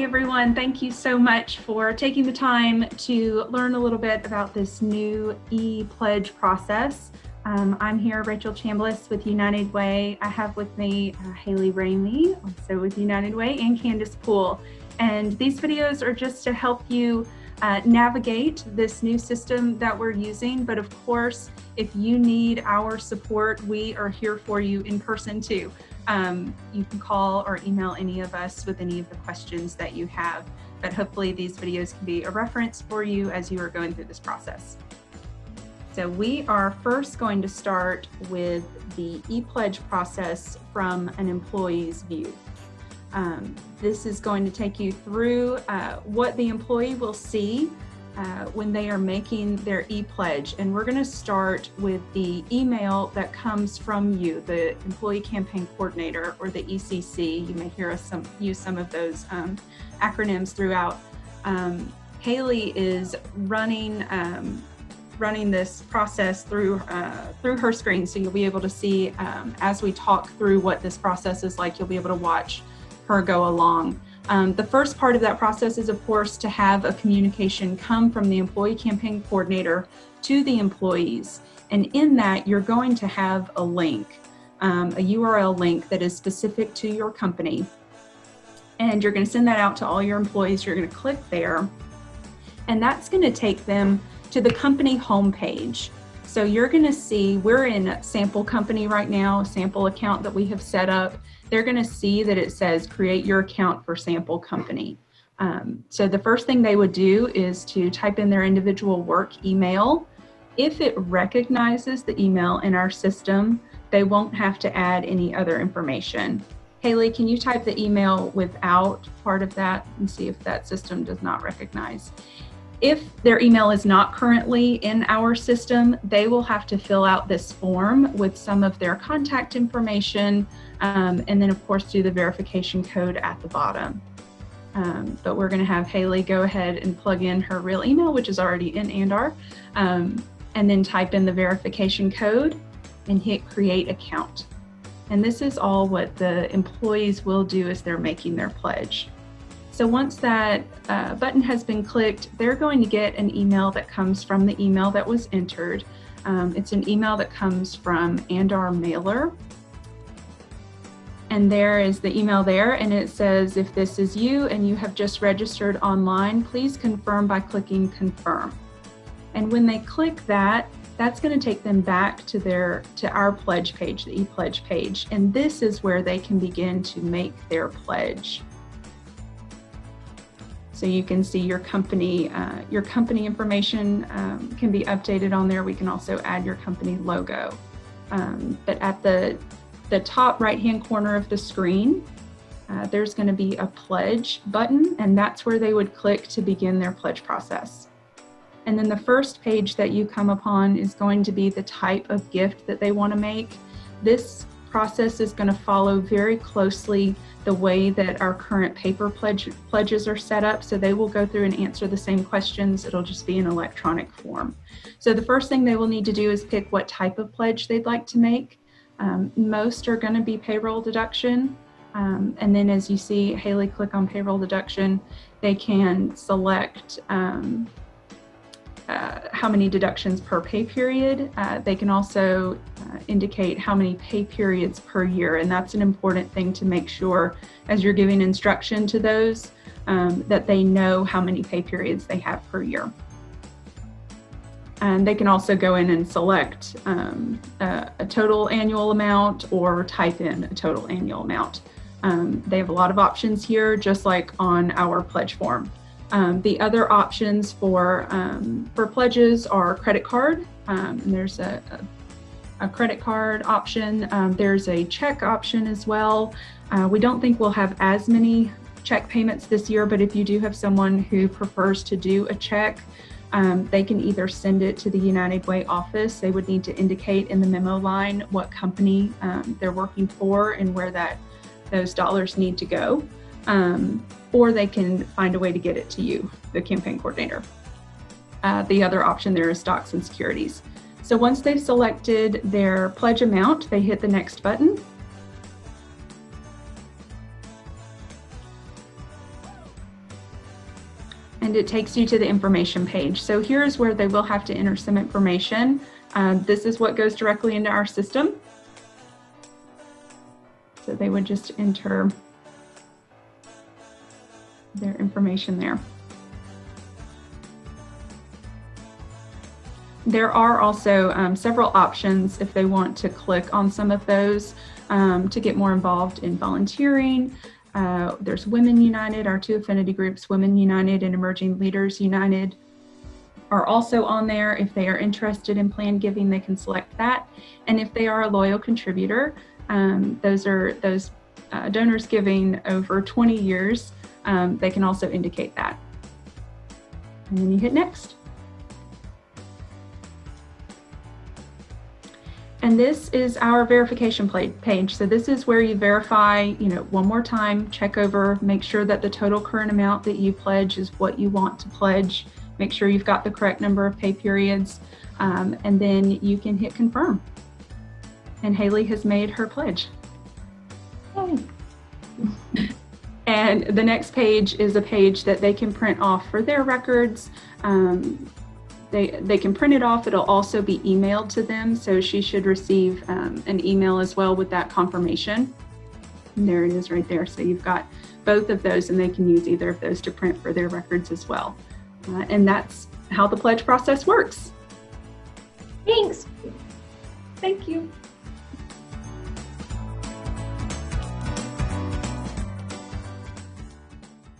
everyone. Thank you so much for taking the time to learn a little bit about this new ePledge process. I'm here, Rachel Chambliss with United Way. I have with me Haley Ramey, also with United Way, and Candace Poole. And these videos are just to help you navigate this new system that we're using. But of course, if you need our support, we are here for you in person too. You can call or email any of us with any of the questions that you have, but hopefully these videos can be a reference for you as you are going through this process. So we are first going to start with the ePledge process from an employee's view. This is going to take you through what the employee will see when they are making their ePledge. And we're going to start with the email that comes from you, the Employee Campaign Coordinator, or the ECC. You may hear us use some of those acronyms throughout. Haley is running this process through her screen, so you'll be able to see as we talk through what this process is like. You'll be able to watch her go along. The first part of that process is, of course, to have a communication come from the Employee Campaign Coordinator to the employees. And in that, you're going to have a link, a URL link that is specific to your company. And you're going to send that out to all your employees. You're going to click there, and that's going to take them to the company homepage. So you're going to see, we're in a sample company right now, a sample account that we have set up. They're going to see that it says create your account for sample company. So the first thing they would do is to type in their individual work email. If it recognizes the email in our system, they won't have to add any other information. Haley, can you type the email without part of that and see if that system does not recognize? If their email is not currently in our system, they will have to fill out this form with some of their contact information, and then of course do the verification code at the bottom. But we're going to have Haley go ahead and plug in her real email, which is already in Andar, and then type in the verification code and hit create account. And this is all what the employees will do as they're making their pledge. So once that button has been clicked, they're going to get an email that comes from the email that was entered. It's an email that comes from Andar Mailer. And there is the email there, and it says, if this is you and you have just registered online, please confirm by clicking confirm. And when they click that, that's going to take them back to our pledge page, the ePledge page. And this is where they can begin to make their pledge. So you can see your company information can be updated on there. We can also add your company logo. But at the top right-hand corner of the screen, there's going to be a pledge button, and that's where they would click to begin their pledge process. And then the first page that you come upon is going to be the type of gift that they want to make. This process is going to follow very closely the way that our current paper pledges are set up. So they will go through and answer the same questions. It'll just be in electronic form. So the first thing they will need to do is pick what type of pledge they'd like to make. Most are going to be payroll deduction. And then as you see Haley click on payroll deduction, they can select how many deductions per pay period. They can also indicate how many pay periods per year, and that's an important thing to make sure as you're giving instruction to those that they know how many pay periods they have per year. And they can also go in and select a total annual amount or type in a total annual amount. They have a lot of options here, just like on our pledge form. The other options for pledges are credit card. There's a credit card option. There's a check option as well. We don't think we'll have as many check payments this year, but if you do have someone who prefers to do a check, they can either send it to the United Way office. They would need to indicate in the memo line what company they're working for and where those dollars need to go. Or they can find a way to get it to you, the campaign coordinator. The other option there is stocks and securities. So once they've selected their pledge amount, they hit the next button. and it takes you to the information page. So here's where they will have to enter some information. This is what goes directly into our system. So they would just enter their information there. There are also several options if they want to click on some of those to get more involved in volunteering. There's Women United, our two affinity groups, Women United and Emerging Leaders United, are also on there. If they are interested in plan giving, they can select that. And if they are a loyal contributor, those donors giving over 20 years, they can also indicate that. And then you hit next. And this is our verification page. So this is where you verify, one more time, check over, make sure that the total current amount that you pledge is what you want to pledge. Make sure you've got the correct number of pay periods, and then you can hit confirm. And Haley has made her pledge. Yay. And the next page is a page that they can print off for their records. They can print it off. It'll also be emailed to them, so she should receive an email as well with that confirmation. And there it is right there. So you've got both of those, and they can use either of those to print for their records as well. And that's how the pledge process works. Thanks. Thank you.